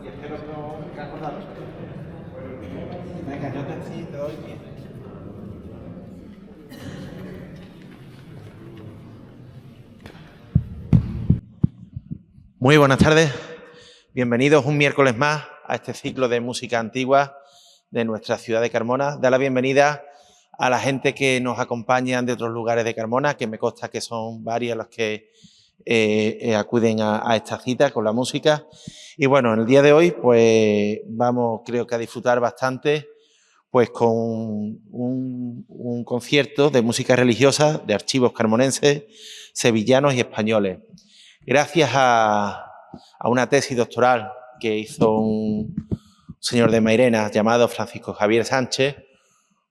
y espero que acordaros. Venga, yo te doy pie. Muy buenas tardes, bienvenidos un miércoles más a este ciclo de música antigua de nuestra ciudad de Carmona. Da la bienvenida a la gente que nos acompañan de otros lugares de Carmona, que me consta que son varios los que acuden a esta cita con la música. Y bueno, en el día de hoy pues vamos, creo que a disfrutar bastante pues con un concierto de música religiosa de archivos carmonenses, sevillanos y españoles. Gracias a una tesis doctoral que hizo un señor de Mairena llamado Francisco Javier Sánchez,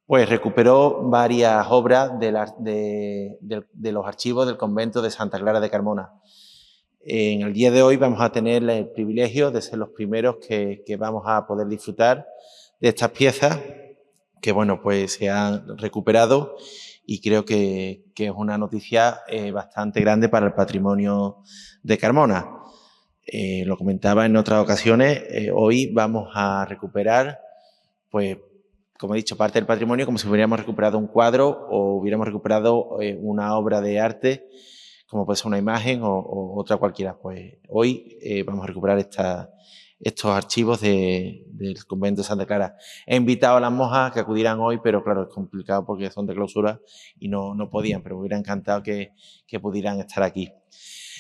pues recuperó varias obras de los archivos del convento de Santa Clara de Carmona. En el día de hoy vamos a tener el privilegio de ser los primeros que vamos a poder disfrutar de estas piezas que, bueno, pues se han recuperado y creo que es una noticia bastante grande para el patrimonio de Carmona. Lo comentaba en otras ocasiones, hoy vamos a recuperar, pues, como he dicho, parte del patrimonio como si hubiéramos recuperado un cuadro o hubiéramos recuperado una obra de arte, como puede ser una imagen o otra cualquiera. Pues hoy vamos a recuperar estos archivos del convento de Santa Clara. He invitado a las monjas que acudieran hoy, pero claro, es complicado porque son de clausura y no podían, pero me hubiera encantado que pudieran estar aquí.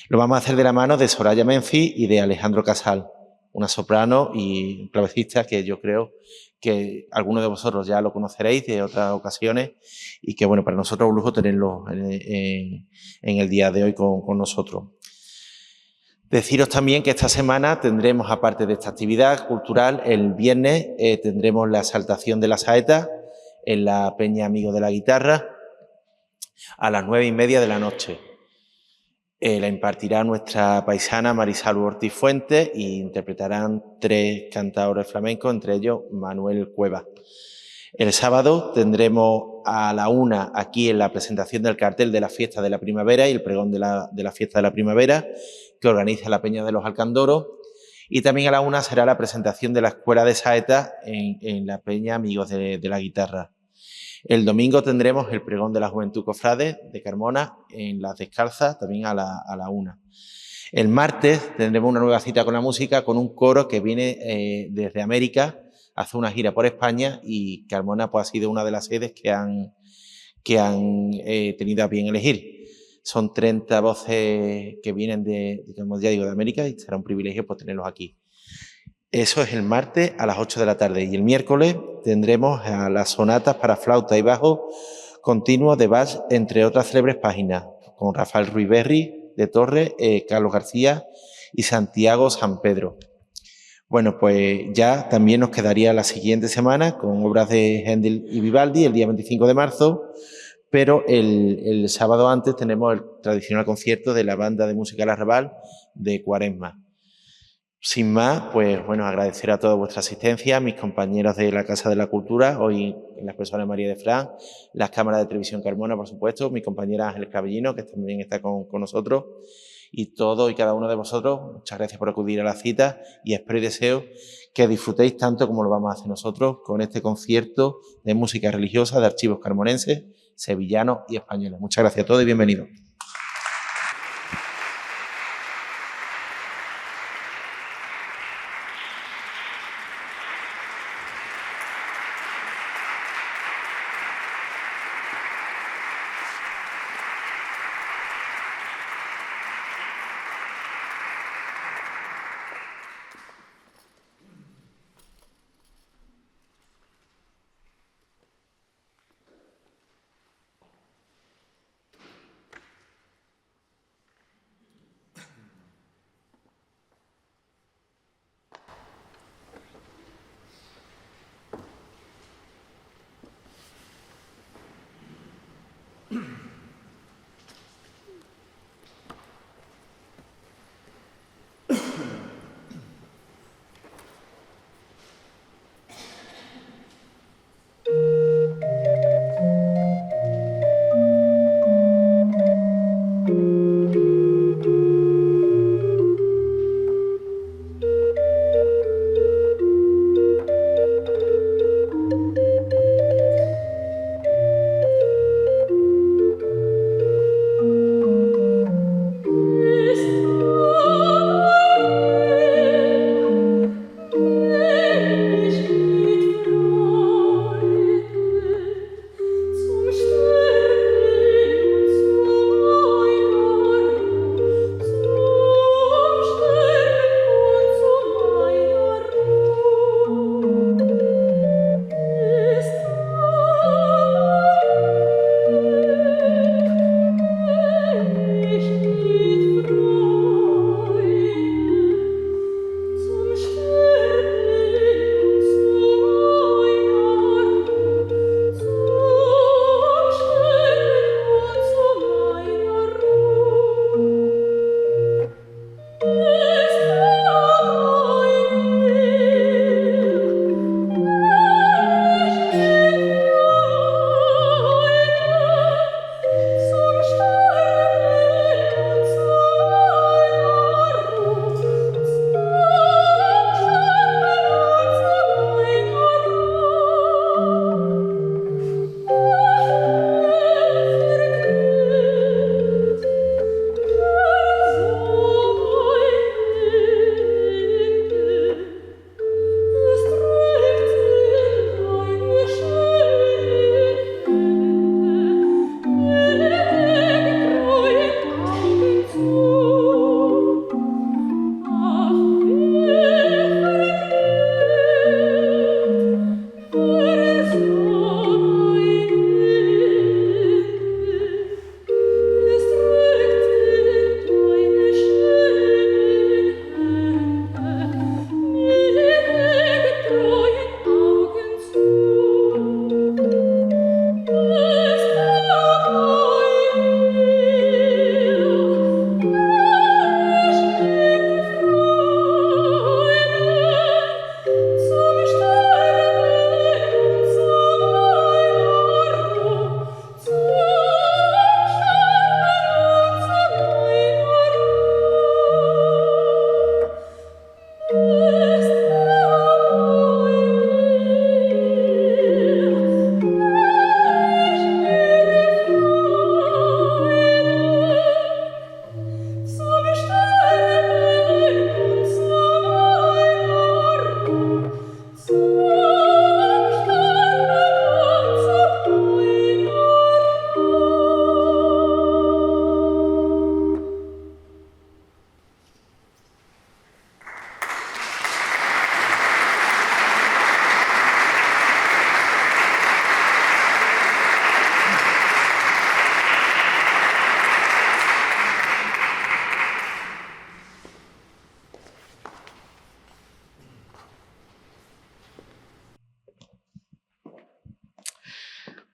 Lo vamos a hacer de la mano de Soraya Menfi y de Alejandro Casal, una soprano y un clavecista que yo creo que algunos de vosotros ya lo conoceréis de otras ocasiones y que, bueno, para nosotros es un lujo tenerlo en el día de hoy con nosotros. Deciros también que esta semana tendremos, aparte de esta actividad cultural, el viernes tendremos la exaltación de la saeta en la Peña Amigos de la Guitarra a las 9:30 de la noche. La impartirá nuestra paisana Marisal Ortiz Fuentes e interpretarán 3 cantadores flamencos, entre ellos Manuel Cueva. El sábado tendremos a la 1 aquí en la presentación del cartel de la Fiesta de la Primavera y el pregón de la Fiesta de la Primavera que organiza la Peña de los Alcandoros, y también a la 1 será la presentación de la Escuela de Saeta en la Peña Amigos de la Guitarra. El domingo tendremos el pregón de la Juventud Cofrade de Carmona en Las Descalzas, también a la 1. El martes tendremos una nueva cita con la música con un coro que viene desde América, hace una gira por España y Carmona pues, ha sido una de las sedes que han tenido a bien elegir. Son 30 voces que vienen digamos, ya digo, de América y será un privilegio pues, tenerlos aquí. Eso es el martes a las 8 de la tarde y el miércoles tendremos a las sonatas para flauta y bajo continuo de Bach, entre otras célebres páginas, con Rafael Ruiz Berri de Torres, Carlos García y Santiago San Pedro. Bueno, pues ya también nos quedaría la siguiente semana con obras de Händel y Vivaldi el día 25 de marzo, pero el sábado antes tenemos el tradicional concierto de la banda de música El Arrabal de Cuaresma. Sin más, pues bueno, agradecer a toda vuestra asistencia, a mis compañeros de la Casa de la Cultura, hoy en las personas María de Fran, las cámaras de Televisión Carmona, por supuesto, mi compañera Ángeles Cabellino, que también está con nosotros, y todo y cada uno de vosotros, muchas gracias por acudir a la cita y espero y deseo que disfrutéis tanto como lo vamos a hacer nosotros con este concierto de música religiosa de archivos carmonenses, sevillanos y españoles. Muchas gracias a todos y bienvenidos.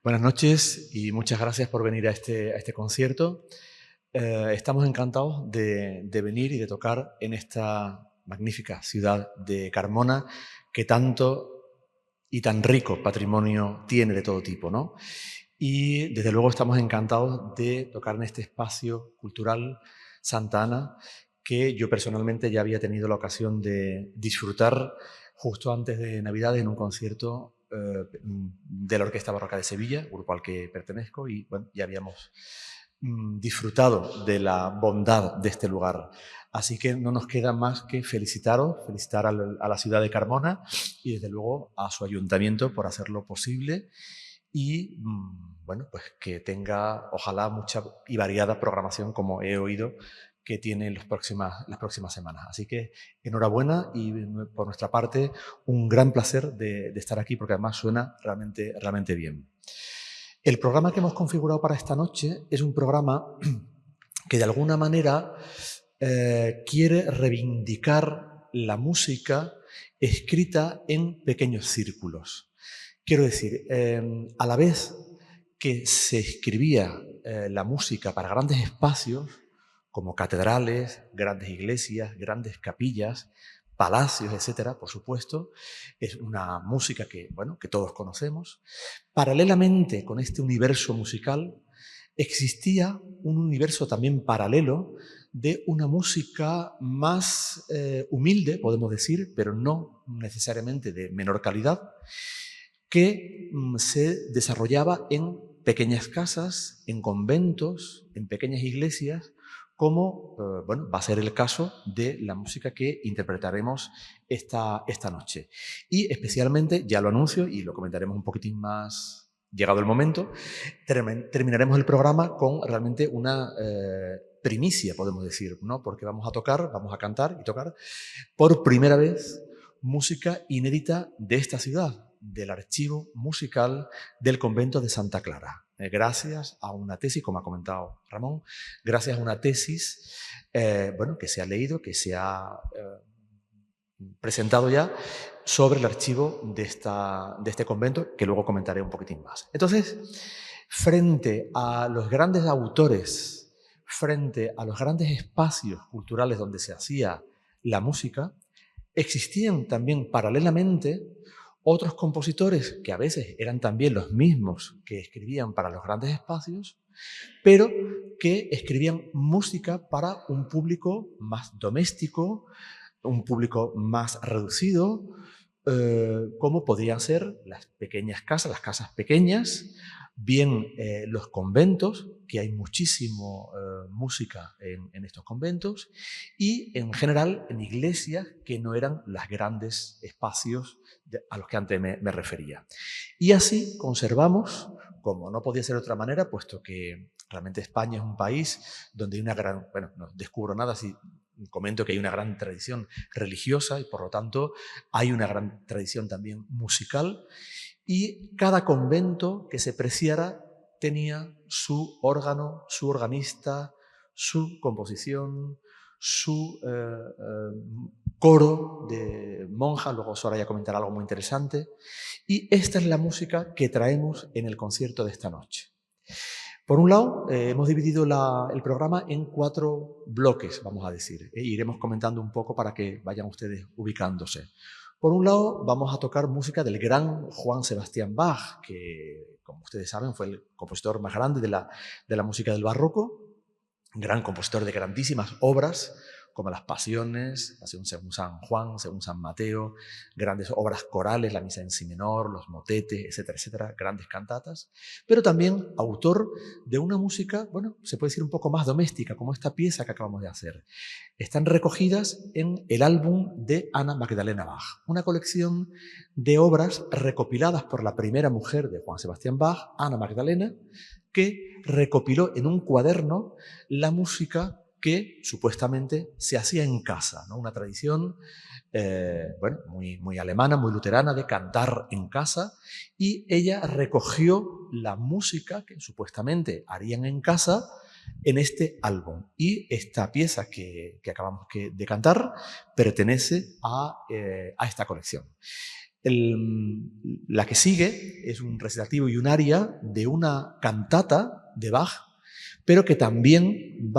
Buenas noches y muchas gracias por venir a este concierto. Estamos encantados de venir y de tocar en esta magnífica ciudad de Carmona, que tanto y tan rico patrimonio tiene de todo tipo, ¿no? Y desde luego estamos encantados de tocar en este espacio cultural Santa Ana, que yo personalmente ya había tenido la ocasión de disfrutar justo antes de Navidades en un concierto de la Orquesta Barroca de Sevilla, grupo al que pertenezco, y bueno, ya habíamos disfrutado de la bondad de este lugar. Así que no nos queda más que felicitar a la ciudad de Carmona y desde luego a su ayuntamiento por hacerlo posible y bueno, pues que tenga ojalá mucha y variada programación como he oído que tiene en las próximas semanas. Así que enhorabuena y por nuestra parte un gran placer de estar aquí porque además suena realmente bien. El programa que hemos configurado para esta noche es un programa que de alguna manera quiere reivindicar la música escrita en pequeños círculos. Quiero decir, a la vez que se escribía la música para grandes espacios, como catedrales, grandes iglesias, grandes capillas, palacios, etcétera, por supuesto, es una música que, bueno, que todos conocemos. Paralelamente con este universo musical, existía un universo también paralelo de una música más humilde, podemos decir, pero no necesariamente de menor calidad, que se desarrollaba en pequeñas casas, en conventos, en pequeñas iglesias, como bueno, va a ser el caso de la música que interpretaremos esta noche. Y especialmente, ya lo anuncio y lo comentaremos un poquitín más llegado el momento, terminaremos el programa con realmente una primicia, podemos decir, ¿no? Porque vamos a cantar y tocar por primera vez música inédita de esta ciudad, del archivo musical del convento de Santa Clara. Gracias a una tesis, como ha comentado Ramón, gracias a una tesis bueno, que se ha leído, que se ha presentado ya sobre el archivo de este convento, que luego comentaré un poquitín más. Entonces, frente a los grandes autores, frente a los grandes espacios culturales donde se hacía la música, existían también paralelamente otros compositores que a veces eran también los mismos que escribían para los grandes espacios, pero que escribían música para un público más doméstico, un público más reducido, como podrían ser las pequeñas casas, las casas pequeñas, bien los conventos, que hay muchísimo música en estos conventos, y en general en iglesias que no eran los grandes espacios a los que antes me refería. Y así conservamos, como no podía ser de otra manera, puesto que realmente España es un país donde hay una gran, bueno, no descubro nada si comento que hay una gran tradición religiosa y por lo tanto hay una gran tradición también musical, y cada convento que se preciara tenía su órgano, su organista, su composición, su coro de monjas, luego Soraya comentará algo muy interesante, y esta es la música que traemos en el concierto de esta noche. Por un lado, hemos dividido el programa en 4 bloques, vamos a decir, e iremos comentando un poco para que vayan ustedes ubicándose. Por un lado, vamos a tocar música del gran Johann Sebastian Bach, que, como ustedes saben, fue el compositor más grande de la música del barroco, gran compositor de grandísimas obras, como las Pasiones, Pasión según San Juan, según San Mateo, grandes obras corales, la Misa en Si menor, los motetes, etcétera, etcétera, grandes cantatas, pero también autor de una música, bueno, se puede decir un poco más doméstica, como esta pieza que acabamos de hacer. Están recogidas en el álbum de Ana Magdalena Bach, una colección de obras recopiladas por la primera mujer de Juan Sebastián Bach, Ana Magdalena, que recopiló en un cuaderno la música que supuestamente se hacía en casa, ¿no? Una tradición bueno, muy alemana, muy luterana, de cantar en casa, y ella recogió la música que supuestamente harían en casa en este álbum. Y esta pieza que acabamos de cantar pertenece a esta colección. La que sigue es un recitativo y un aria de una cantata de Bach, pero que también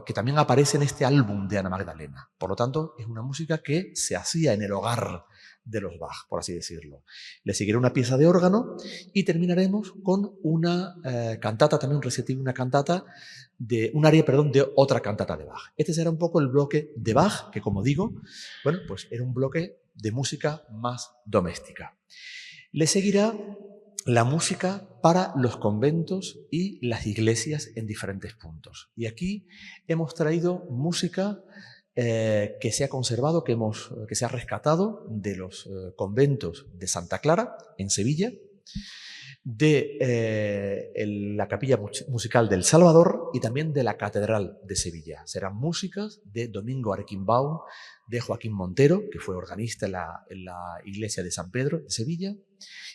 que también aparece en este álbum de Ana Magdalena. Por lo tanto, es una música que se hacía en el hogar de los Bach, por así decirlo. Le seguirá una pieza de órgano y terminaremos con una cantata, también un recitativo, una cantata un aria, perdón, de otra cantata de Bach. Este será un poco el bloque de Bach, que como digo, bueno, pues era un bloque de música más doméstica. Le seguirá la música para los conventos y las iglesias en diferentes puntos. Y aquí hemos traído música que se ha conservado, que se ha rescatado de los conventos de Santa Clara, en Sevilla, de la Capilla Musical del Salvador y también de la Catedral de Sevilla. Serán músicas de Domingo Arquimbaum, de Joaquín Montero, que fue organista en la iglesia de San Pedro de Sevilla,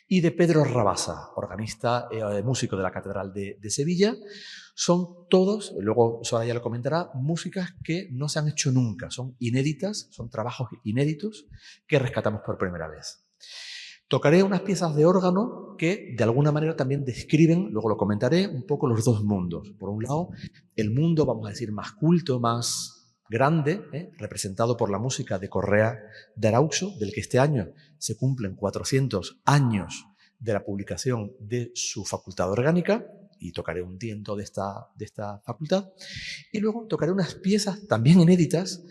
y de Pedro Rabasa, organista músico de la Catedral de Sevilla. Son todos, luego Soraya lo comentará, músicas que no se han hecho nunca, son inéditas, son trabajos inéditos que rescatamos por primera vez. Tocaré unas piezas de órgano que de alguna manera también describen, luego lo comentaré, un poco los dos mundos. Por un lado, el mundo, vamos a decir, más culto, más grande, representado por la música de Correa de Arauxo, del que este año se cumplen 400 años de la publicación de su facultad orgánica, y tocaré un tiento de esta facultad. Y luego tocaré unas piezas también inéditas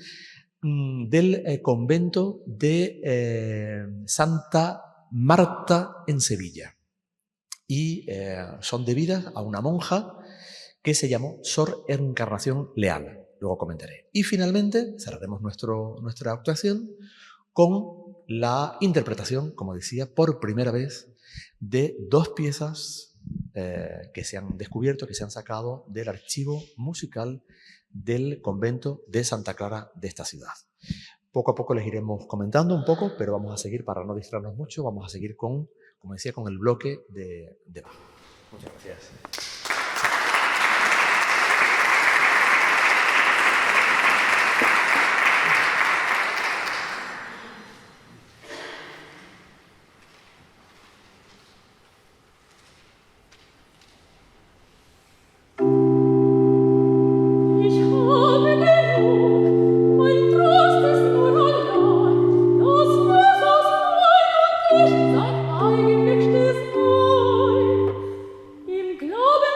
del convento de Santa Marta en Sevilla, y son debidas a una monja que se llamó Sor Encarnación Leal. Luego comentaré. Y finalmente cerraremos nuestra actuación con la interpretación, como decía, por primera vez de dos piezas que se han descubierto, que se han sacado del archivo musical del convento de Santa Clara de esta ciudad. Poco a poco les iremos comentando un poco, pero vamos a seguir, para no distraernos mucho, vamos a seguir con, como decía, con el bloque de Bach. Muchas gracias. Im Glauben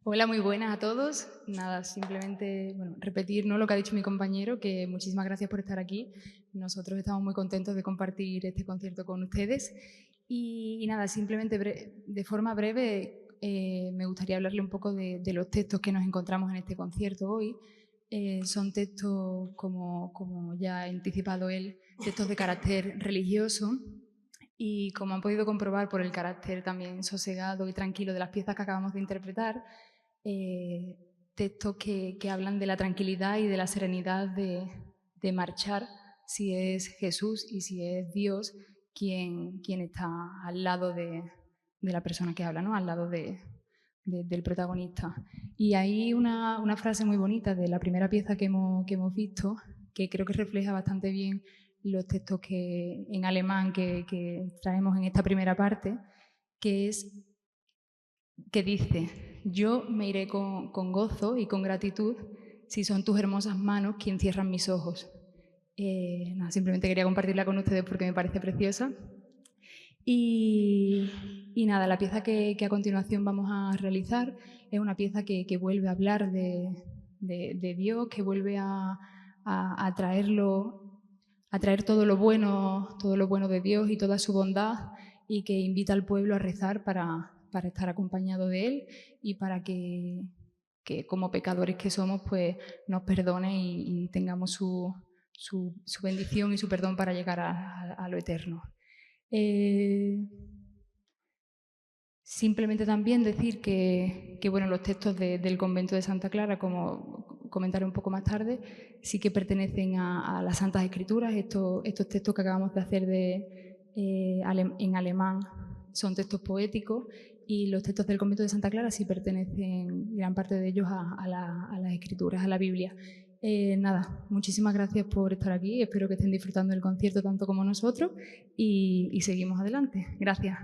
Hola, muy buenas a todos. Nada, simplemente repetir, ¿no?, lo que ha dicho mi compañero, que muchísimas gracias por estar aquí. Nosotros estamos muy contentos de compartir este concierto con ustedes. Y nada, simplemente de forma breve me gustaría hablarle un poco de los textos que nos encontramos en este concierto hoy. Son textos, como ya ha anticipado él, textos de carácter religioso. Y como han podido comprobar por el carácter también sosegado y tranquilo de las piezas que acabamos de interpretar, textos que hablan de la tranquilidad y de la serenidad de marchar si es Jesús y si es Dios quien está al lado de la persona que habla, ¿no?, al lado del protagonista. Y hay una frase muy bonita de la primera pieza que hemos visto, que creo que refleja bastante bien los textos en alemán que traemos en esta primera parte, que dice: yo me iré con gozo y con gratitud si son tus hermosas manos quien cierran mis ojos. Nada, simplemente quería compartirla con ustedes porque me parece preciosa. Y nada, la pieza que a continuación vamos a realizar es una pieza que vuelve a hablar de Dios, que vuelve a traer todo lo bueno de Dios y toda su bondad, y que invita al pueblo a rezar para estar acompañado de Él y para que como pecadores que somos, pues nos perdone y tengamos su bendición y su perdón para llegar a lo eterno. Simplemente también decir que los textos del convento de Santa Clara, como comentaré un poco más tarde, sí que pertenecen a las Santas Escrituras. Estos textos que acabamos de hacer en alemán son textos poéticos, y los textos del convento de Santa Clara sí pertenecen, gran parte de ellos, a las Escrituras, a la Biblia. Nada, muchísimas gracias por estar aquí. Espero que estén disfrutando del concierto tanto como nosotros, y seguimos adelante. Gracias.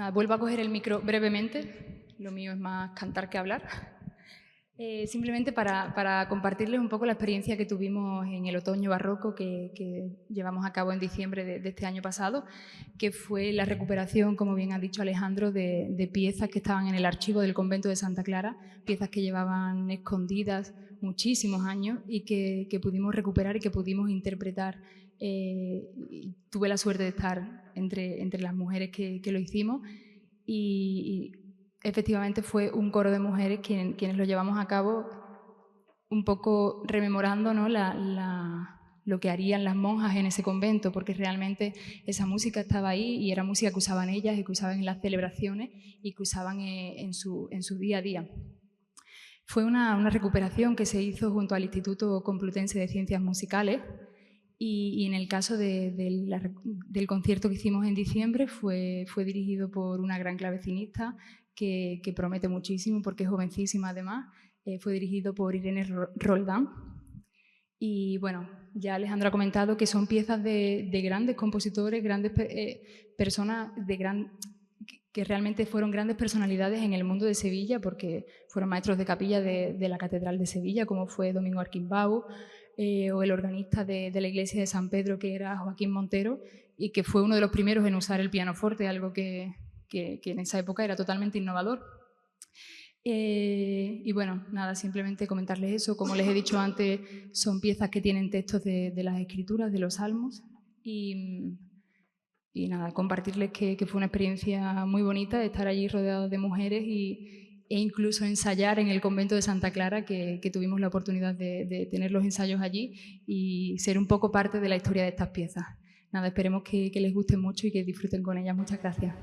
Nada, vuelvo a coger el micro brevemente, lo mío es más cantar que hablar. Simplemente para compartirles un poco la experiencia que tuvimos en el otoño barroco que llevamos a cabo en diciembre de este año pasado, que fue la recuperación, como bien ha dicho Alejandro, de piezas que estaban en el archivo del convento de Santa Clara, piezas que llevaban escondidas muchísimos años y que pudimos recuperar y que pudimos interpretar. Tuve la suerte de estar entre las mujeres que lo hicimos y efectivamente fue un coro de mujeres quienes lo llevamos a cabo un poco rememorando, ¿no?, lo que harían las monjas en ese convento, porque realmente esa música estaba ahí y era música que usaban ellas y que usaban en las celebraciones y que usaban en su día a día. Fue una recuperación que se hizo junto al Instituto Complutense de Ciencias Musicales y en el caso del concierto que hicimos en diciembre fue dirigido por una gran clavecinista que promete muchísimo porque es jovencísima además. Fue dirigido por Irene Roldán. Y bueno, ya Alejandro ha comentado que son piezas de grandes compositores, grandes personas que realmente fueron grandes personalidades en el mundo de Sevilla porque fueron maestros de capilla de la Catedral de Sevilla, como fue Domingo Arquimbau, o el organista de la iglesia de San Pedro, que era Joaquín Montero, y que fue uno de los primeros en usar el pianoforte, algo que en esa época era totalmente innovador. Y bueno, nada, simplemente comentarles eso. Como les he dicho antes, son piezas que tienen textos de las escrituras, de los salmos, y nada, compartirles que fue una experiencia muy bonita estar allí rodeado de mujeres e incluso ensayar en el convento de Santa Clara, que tuvimos la oportunidad de tener los ensayos allí y ser un poco parte de la historia de estas piezas. Nada, esperemos que les gusten mucho y que disfruten con ellas. Muchas gracias.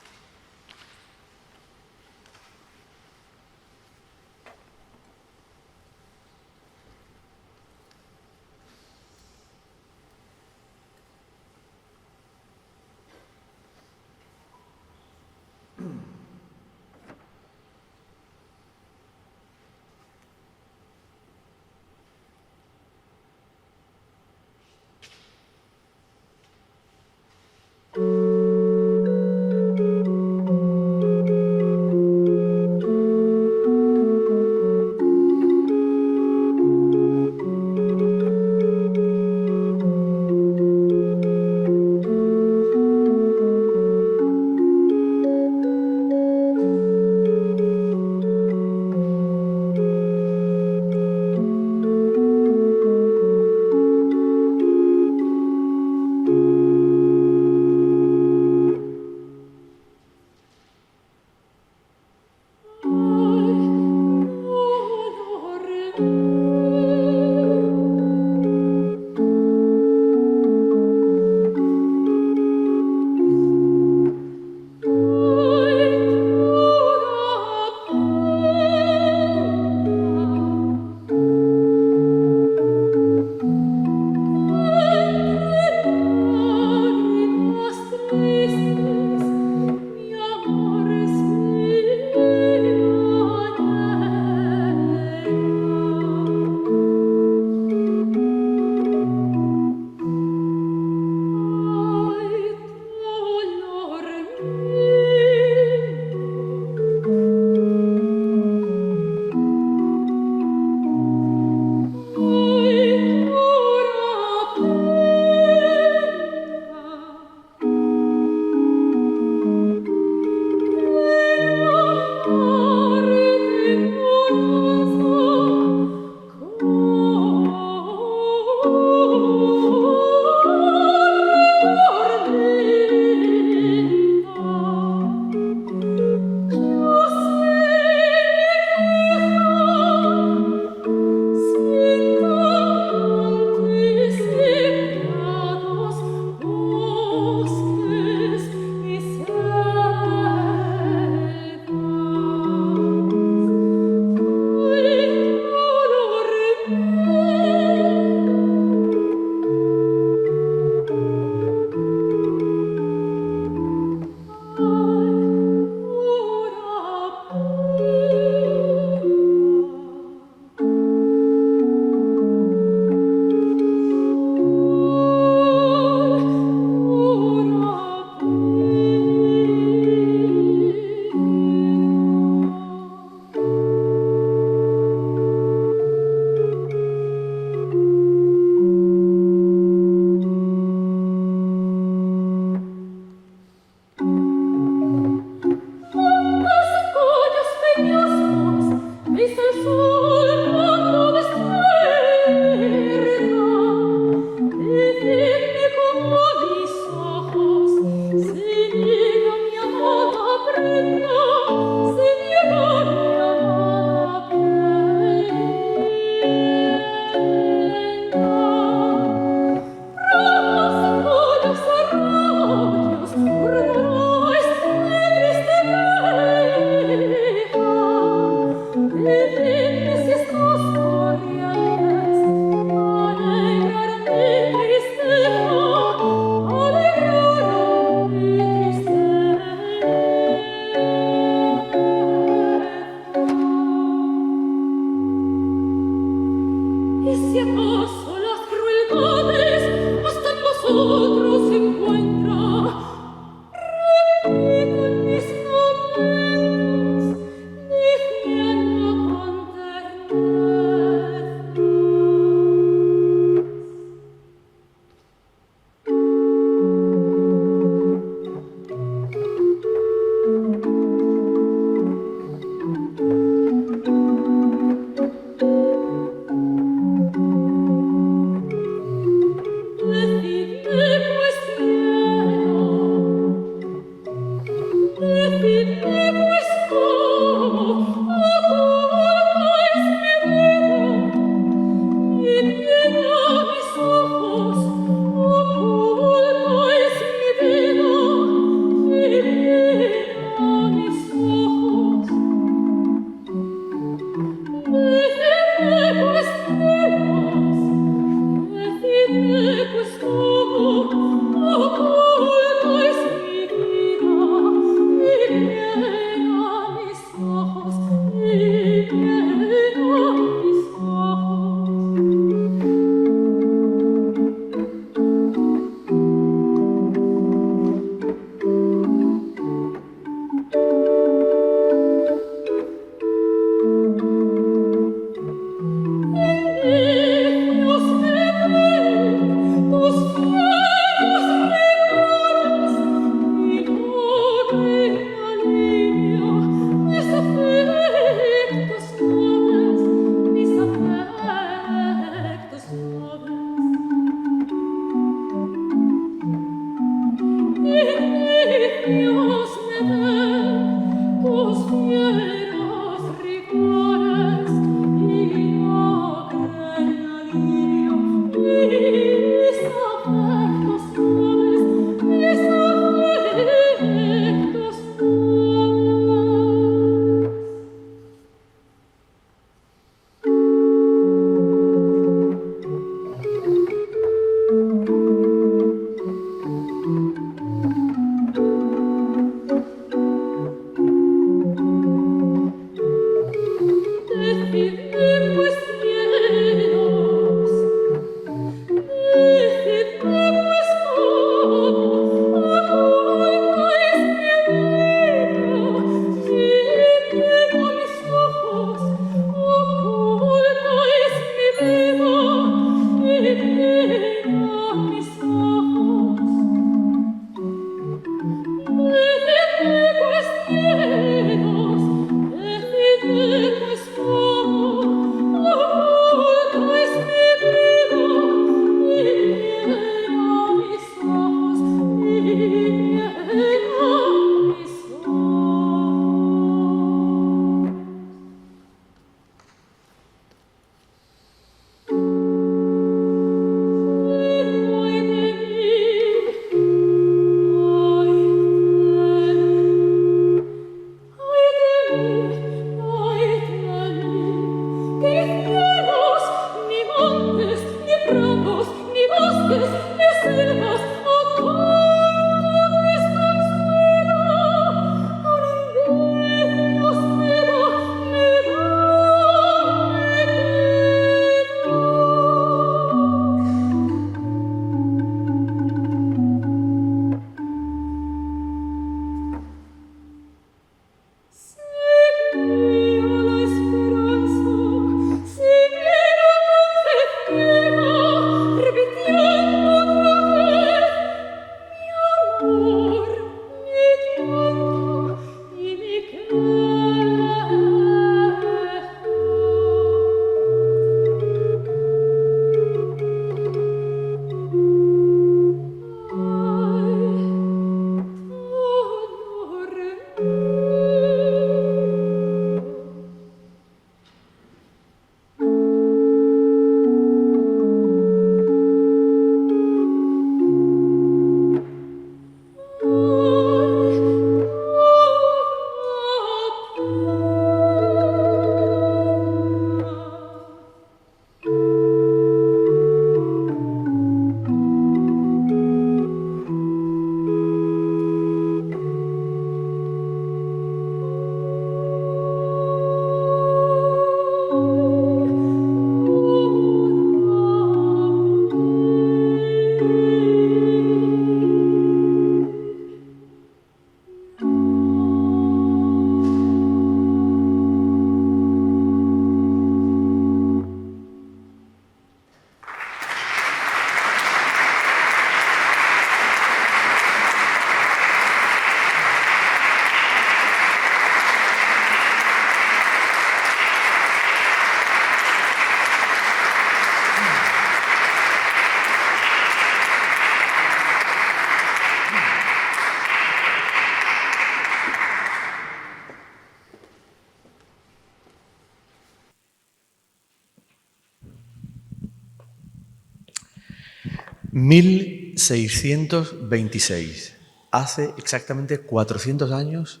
1626, hace exactamente 400 años,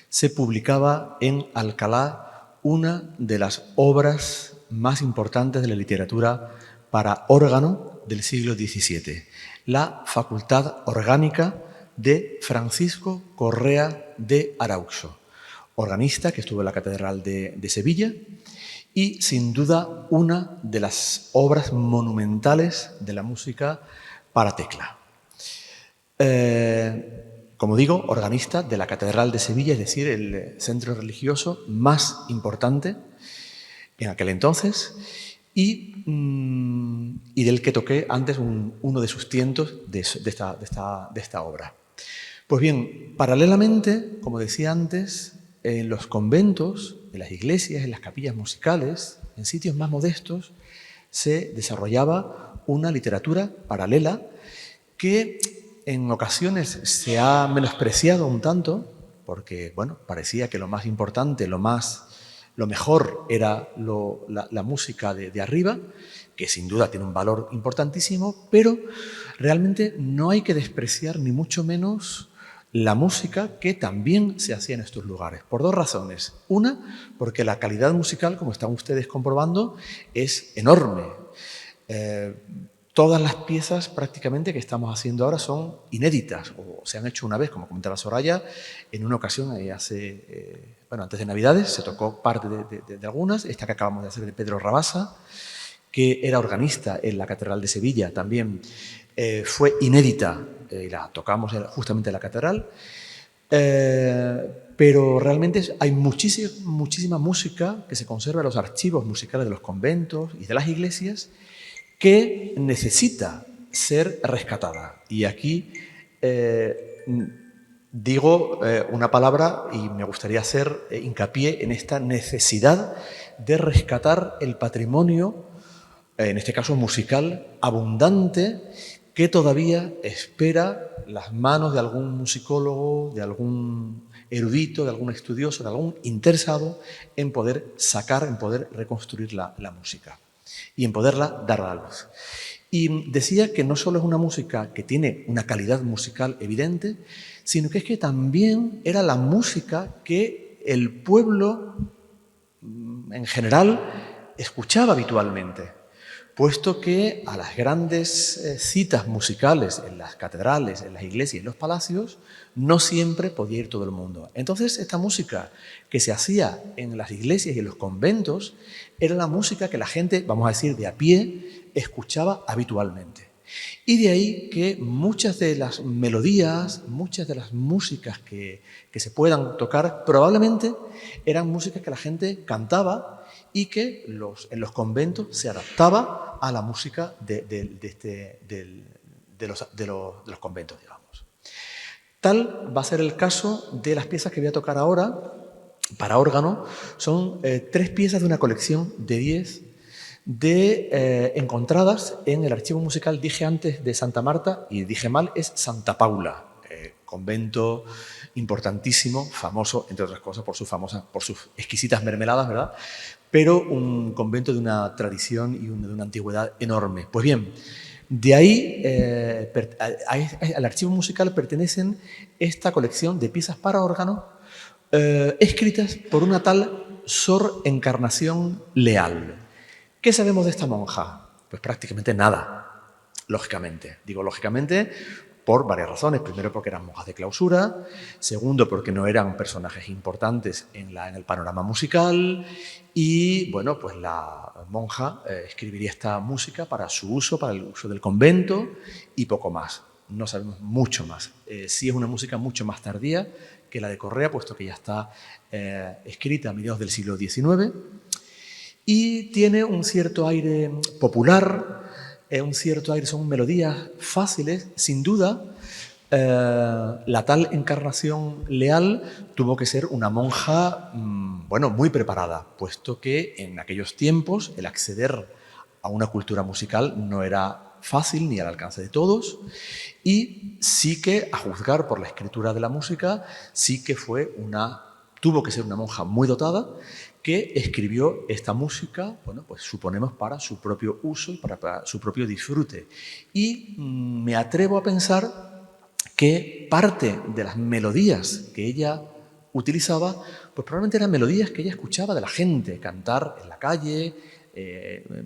se publicaba en Alcalá una de las obras más importantes de la literatura para órgano del siglo XVII, la Facultad Orgánica de Francisco Correa de Arauxo, organista que estuvo en la Catedral de Sevilla y, sin duda, una de las obras monumentales de la música para tecla. Como digo, organista de la Catedral de Sevilla, es decir, el centro religioso más importante en aquel entonces, y del que toqué antes uno de sus tientos de esta obra. Pues bien, paralelamente, como decía antes, en los conventos, en las iglesias, en las capillas musicales, en sitios más modestos, se desarrollaba una literatura paralela que en ocasiones se ha menospreciado un tanto, porque bueno, parecía que lo más importante, lo mejor era la música de arriba, que sin duda tiene un valor importantísimo, pero realmente no hay que despreciar ni mucho menos la música que también se hacía en estos lugares, por dos razones. Una, porque la calidad musical, como están ustedes comprobando, es enorme. Todas las piezas prácticamente que estamos haciendo ahora son inéditas o se han hecho una vez, como comentaba Soraya, en una ocasión antes de Navidades se tocó parte de algunas, esta que acabamos de hacer de Pedro Rabasa, que era organista en la Catedral de Sevilla, también fue inédita y la tocamos justamente en la Catedral, pero realmente hay muchísima música que se conserva en los archivos musicales de los conventos y de las iglesias que necesita ser rescatada. Y aquí digo una palabra y me gustaría hacer hincapié en esta necesidad de rescatar el patrimonio, en este caso musical, abundante, que todavía espera las manos de algún musicólogo, de algún erudito, de algún estudioso, de algún interesado en poder sacar, en poder reconstruir la música y en poderla dar a la luz. Y decía que no solo es una música que tiene una calidad musical evidente, sino que es que también era la música que el pueblo en general escuchaba habitualmente, puesto que a las grandes citas musicales en las catedrales, en las iglesias y en los palacios no siempre podía ir todo el mundo. Entonces, esta música que se hacía en las iglesias y en los conventos era la música que la gente, vamos a decir, de a pie, escuchaba habitualmente. Y de ahí que muchas de las melodías, muchas de las músicas que se puedan tocar, probablemente eran músicas que la gente cantaba y que en los conventos se adaptaba a la música de los conventos, digamos. Tal va a ser el caso de las piezas que voy a tocar ahora para órgano. Son 3 piezas de una colección de 10 encontradas en el archivo musical, dije antes, de Santa Marta, y dije mal, es Santa Paula, convento importantísimo, famoso, entre otras cosas, por sus exquisitas mermeladas, ¿verdad? Pero un convento de una tradición y de una antigüedad enorme. Pues bien, de ahí al archivo musical pertenecen esta colección de piezas para órgano escritas por una tal Sor Encarnación Leal. ¿Qué sabemos de esta monja? Pues prácticamente nada, lógicamente. Digo lógicamente por varias razones. Primero, porque eran monjas de clausura. Segundo, porque no eran personajes importantes en el panorama musical. Y, bueno, pues la monja escribiría esta música para su uso, para el uso del convento y poco más. No sabemos mucho más. Sí es una música mucho más tardía que la de Correa, puesto que ya está escrita a mediados del siglo XIX. Y tiene un cierto aire popular, un cierto aire, son melodías fáciles, sin duda. La tal Encarnación Leal tuvo que ser una monja, muy preparada, puesto que en aquellos tiempos el acceder a una cultura musical no era fácil ni al alcance de todos, y sí que, a juzgar por la escritura de la música, sí que tuvo que ser una monja muy dotada, que escribió esta música, pues suponemos para su propio uso y para su propio disfrute. Y me atrevo a pensar que parte de las melodías que ella utilizaba, pues probablemente eran melodías que ella escuchaba de la gente cantar en la calle,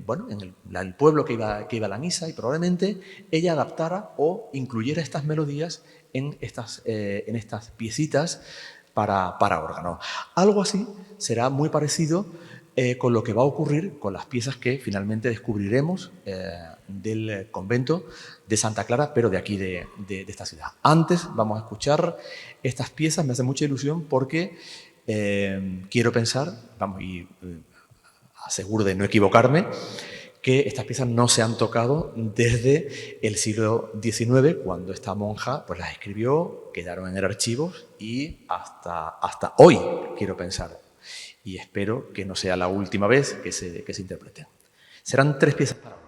bueno, en el pueblo que iba a la misa, y probablemente ella adaptara o incluyera estas melodías en estas piecitas para órgano. Algo así será muy parecido con lo que va a ocurrir con las piezas que finalmente descubriremos del convento de Santa Clara, pero de aquí, de esta ciudad. Antes vamos a escuchar estas piezas. Me hace mucha ilusión porque quiero pensar, vamos, y aseguro de no equivocarme, que estas piezas no se han tocado desde el siglo XIX, cuando esta monja pues las escribió, quedaron en el archivo y hasta hoy, quiero pensar. Y espero que no sea la última vez que se interpreten. Serán 3 piezas para órgano.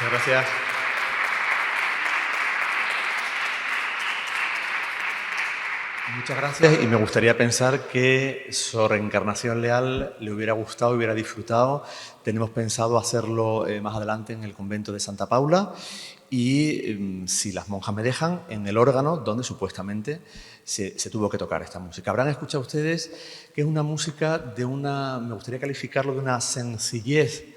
Muchas gracias. Muchas gracias, y me gustaría pensar que Sor Encarnación Leal le hubiera gustado, hubiera disfrutado. Tenemos pensado hacerlo más adelante en el convento de Santa Paula y, si las monjas me dejan, en el órgano donde supuestamente se tuvo que tocar esta música. Habrán escuchado ustedes que es una música de una, me gustaría calificarlo de una sencillez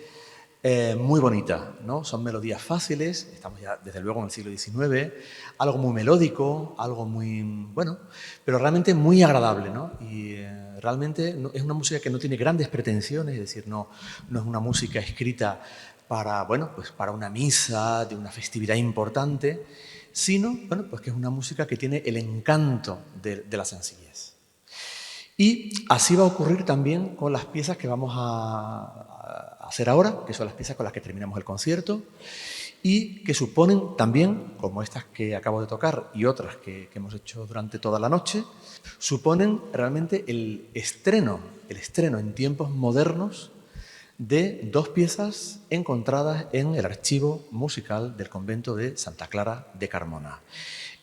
muy bonita, ¿no? Son melodías fáciles, estamos ya desde luego en el siglo XIX, algo muy melódico, algo muy, bueno, pero realmente muy agradable, ¿no? Y realmente es una música que no tiene grandes pretensiones, es decir, no es una música escrita para, bueno, pues para una misa, de una festividad importante, sino, bueno, pues que es una música que tiene el encanto de la sencillez. Y así va a ocurrir también con las piezas que vamos a hacer ahora, que son las piezas con las que terminamos el concierto y que suponen también, como estas que acabo de tocar y otras que hemos hecho durante toda la noche, suponen realmente el estreno en tiempos modernos de dos piezas encontradas en el archivo musical del convento de Santa Clara de Carmona.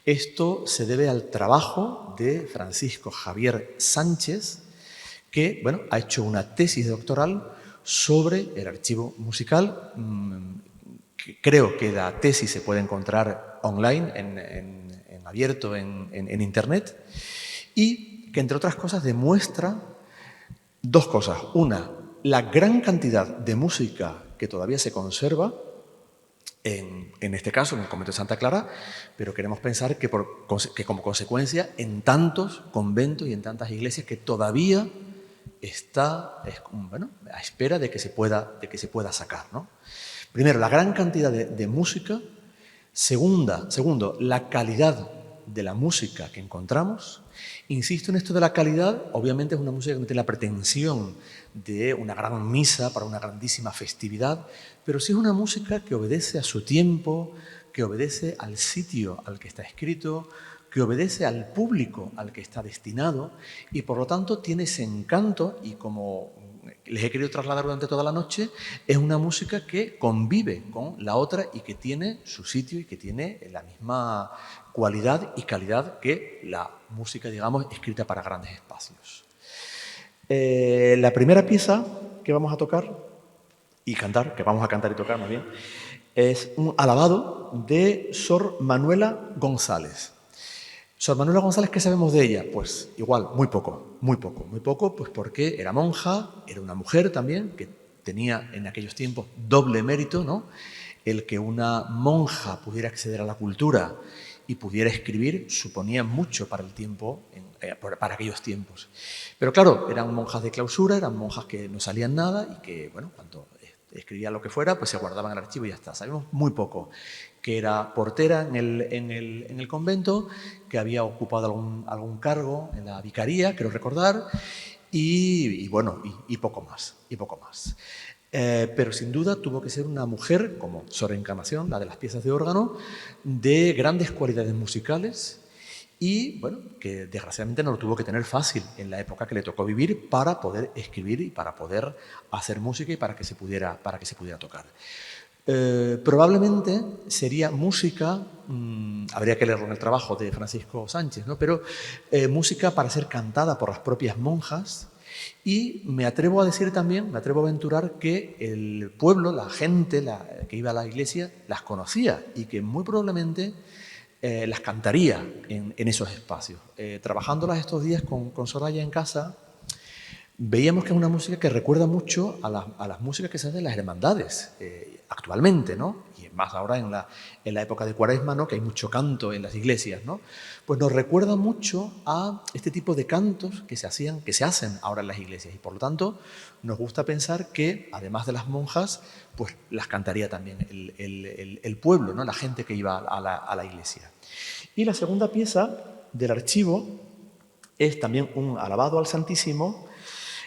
Esto se debe al trabajo de Francisco Javier Sánchez, que, bueno, ha hecho una tesis doctoral sobre el archivo musical. Creo que la tesis se puede encontrar online, en abierto, en Internet, y que, entre otras cosas, demuestra dos cosas. Una, la gran cantidad de música que todavía se conserva, en este caso, en el convento de Santa Clara, pero queremos pensar que como consecuencia en tantos conventos y en tantas iglesias que todavía está, bueno, a espera de que se pueda sacar, ¿no? Primero, la gran cantidad de música. Segundo, la calidad de la música que encontramos. Insisto en esto de la calidad, obviamente es una música que no tiene la pretensión de una gran misa para una grandísima festividad, pero sí es una música que obedece a su tiempo, que obedece al sitio al que está escrito, que obedece al público al que está destinado y, por lo tanto, tiene ese encanto y, como les he querido trasladar durante toda la noche, es una música que convive con la otra y que tiene su sitio y que tiene la misma cualidad y calidad que la música, digamos, escrita para grandes espacios. La primera pieza que vamos a tocar y cantar, que vamos a cantar y tocar más bien, es un alabado de Sor Manuela González. Sor Manuela González, ¿qué sabemos de ella? Pues igual, muy poco, pues porque era monja, era una mujer también, que tenía en aquellos tiempos doble mérito, ¿no? El que una monja pudiera acceder a la cultura y pudiera escribir suponía mucho para el tiempo, para aquellos tiempos. Pero claro, eran monjas de clausura, eran monjas que no salían nada y que, bueno, cuando escribían lo que fuera, pues se guardaban en el archivo y ya está. Sabemos muy poco. Que era portera en el convento, que había ocupado algún cargo en la vicaría, creo recordar, y poco más. Pero sin duda tuvo que ser una mujer, como Sor Encarnación, la de las piezas de órgano, de grandes cualidades musicales y, bueno, que desgraciadamente no lo tuvo que tener fácil en la época que le tocó vivir para poder escribir y para poder hacer música y para que se pudiera tocar. Probablemente sería música, habría que leerlo en el trabajo de Francisco Sánchez, ¿no? Pero música para ser cantada por las propias monjas, y me atrevo a aventurar que el pueblo, la gente que iba a la iglesia, las conocía y que muy probablemente las cantaría en esos espacios. Trabajándolas estos días con Soraya en casa, veíamos que es una música que recuerda mucho a las músicas que se hacen en las hermandades actualmente, ¿no? Y más ahora en la época de Cuaresma, ¿no? Que hay mucho canto en las iglesias, ¿no? Pues nos recuerda mucho a este tipo de cantos que se hacen ahora en las iglesias, y por lo tanto nos gusta pensar que, además de las monjas, pues las cantaría también el pueblo, ¿no? La gente que iba a la iglesia. Y la segunda pieza del archivo es también un alabado al Santísimo,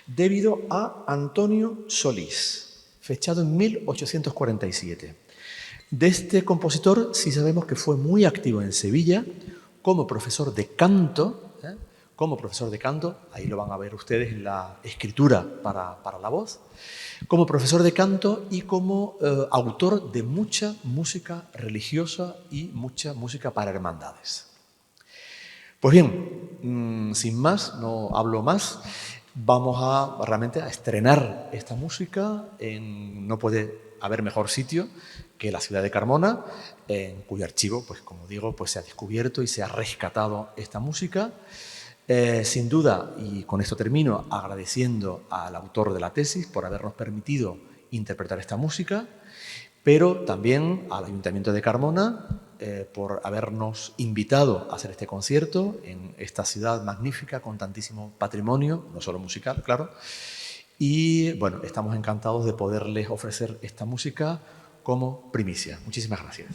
debido a Antonio Solís, fechado en 1847. De este compositor sí sabemos que fue muy activo en Sevilla como profesor de canto, como profesor de canto, ahí lo van a ver ustedes en la escritura para la voz, como profesor de canto y como autor de mucha música religiosa y mucha música para hermandades. Pues bien, sin más, no hablo más, vamos realmente a estrenar esta música. No puede haber mejor sitio que la ciudad de Carmona, en cuyo archivo, pues como digo, pues se ha descubierto y se ha rescatado esta música. Sin duda, y con esto termino, agradeciendo al autor de la tesis por habernos permitido interpretar esta música, pero también al Ayuntamiento de Carmona por habernos invitado a hacer este concierto en esta ciudad magnífica con tantísimo patrimonio, no solo musical, claro. Y bueno, estamos encantados de poderles ofrecer esta música como primicia. Muchísimas gracias.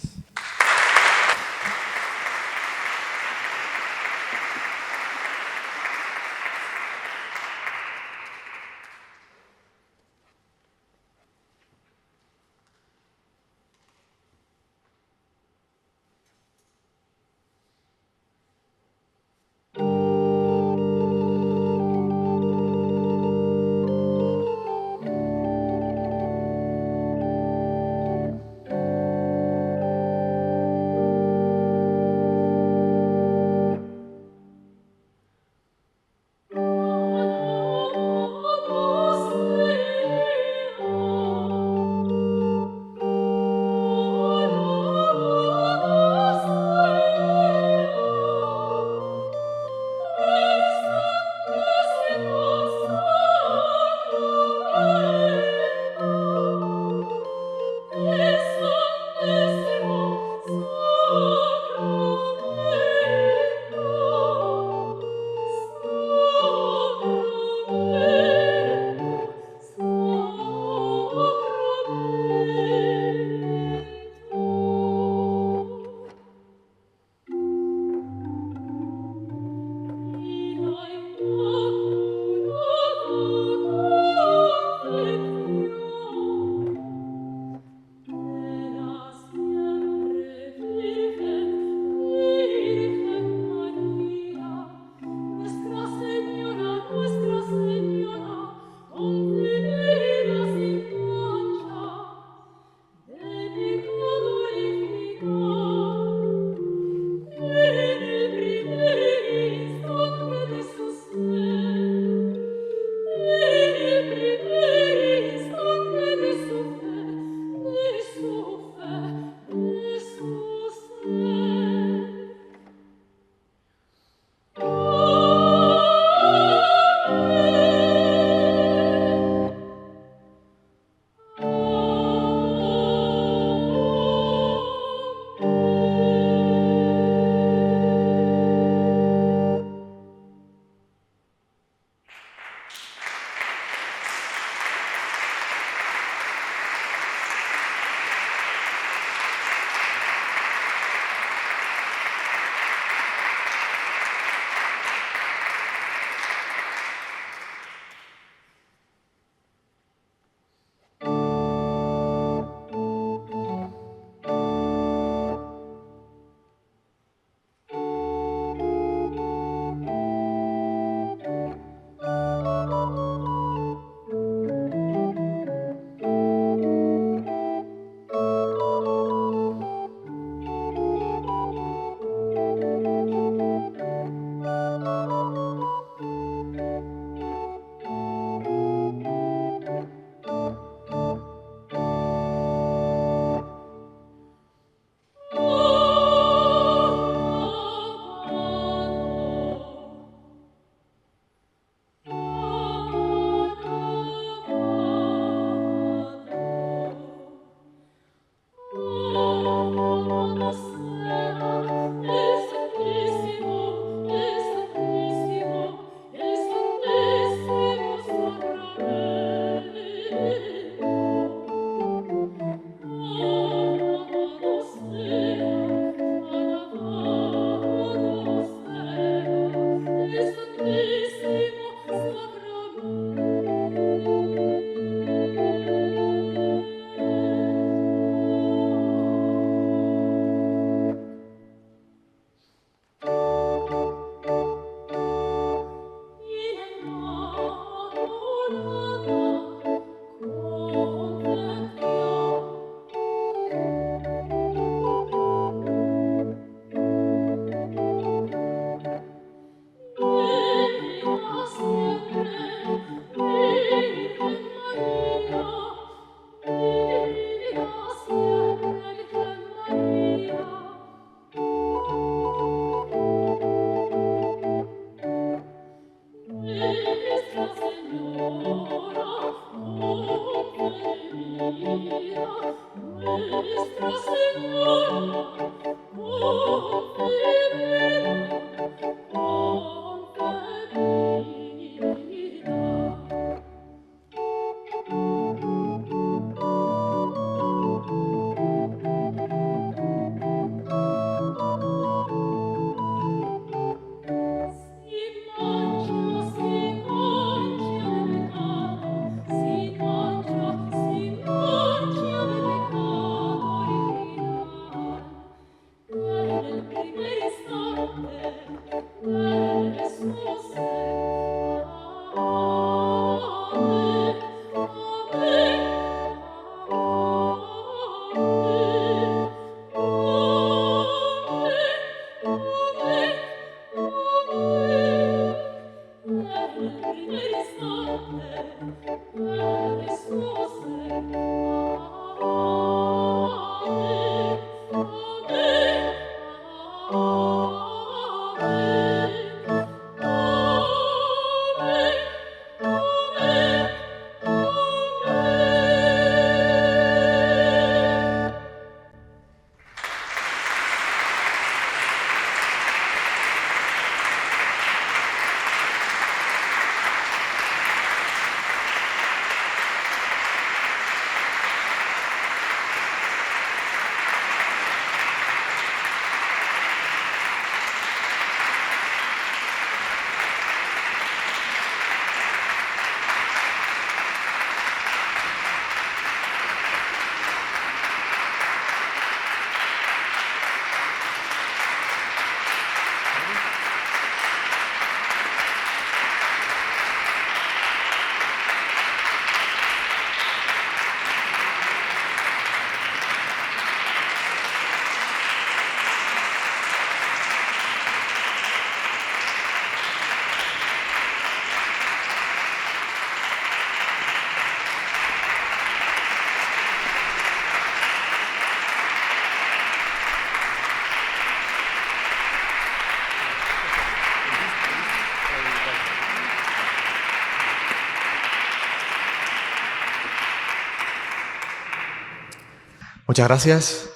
Muchas gracias.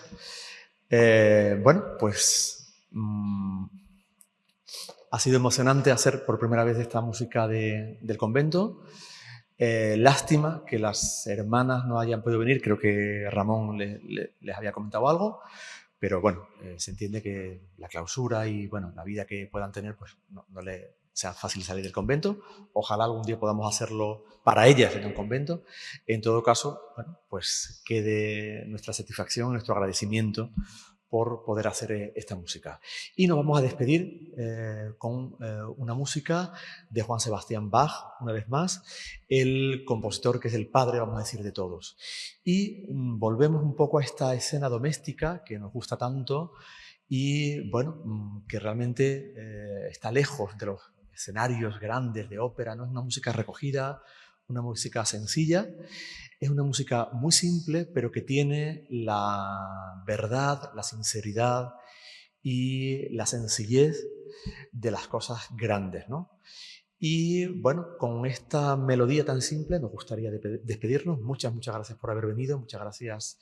Bueno, pues ha sido emocionante hacer por primera vez esta música del convento. Lástima que las hermanas no hayan podido venir, creo que Ramón les había comentado algo, pero bueno, se entiende que la clausura y bueno, la vida que puedan tener, pues no les sea fácil salir del convento. Ojalá algún día podamos hacerlo para ellas en un convento. En todo caso, bueno, pues quede nuestra satisfacción, nuestro agradecimiento por poder hacer esta música. Y nos vamos a despedir con una música de Juan Sebastián Bach, una vez más, el compositor que es el padre, vamos a decir, de todos. Y volvemos un poco a esta escena doméstica que nos gusta tanto y, bueno, que realmente está lejos de los escenarios grandes de ópera, ¿no? Es una música recogida, una música sencilla. Es una música muy simple, pero que tiene la verdad, la sinceridad y la sencillez de las cosas grandes, ¿no? Y bueno, con esta melodía tan simple nos gustaría despedirnos. Muchas gracias por haber venido, muchas gracias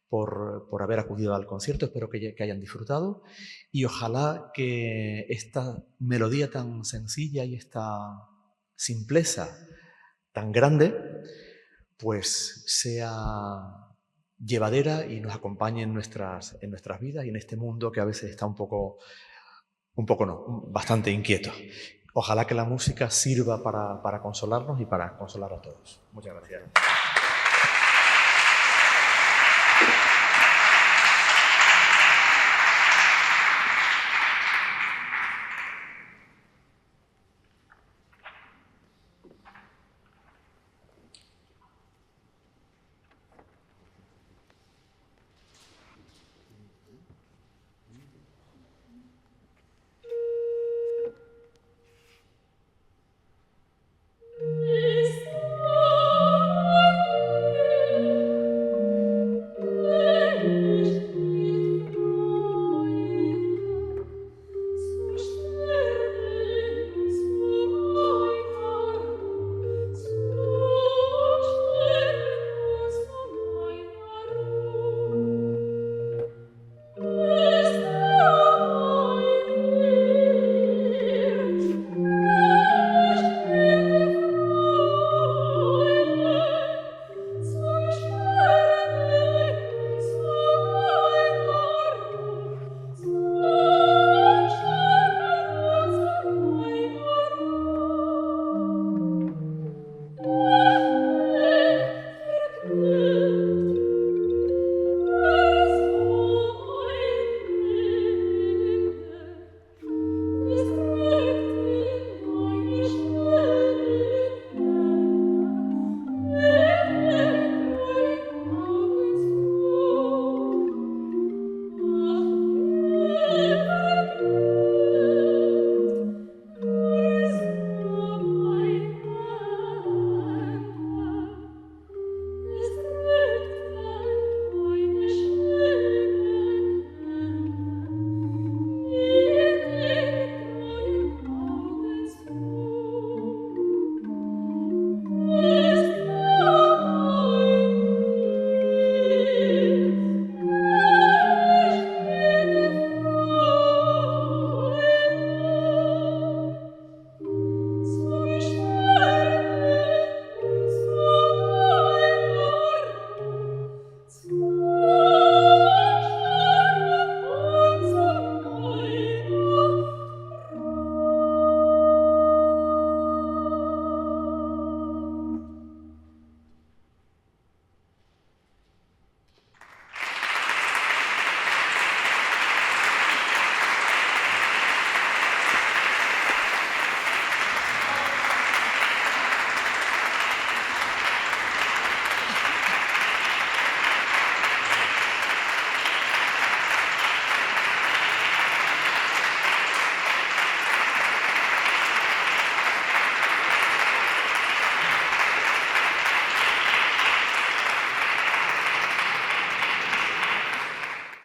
por haber acudido al concierto. Espero que hayan disfrutado y ojalá que esta melodía tan sencilla y esta simpleza tan grande pues sea llevadera y nos acompañe en nuestras vidas y en este mundo que a veces está bastante inquieto. Ojalá que la música sirva para consolarnos y para consolar a todos. Muchas gracias.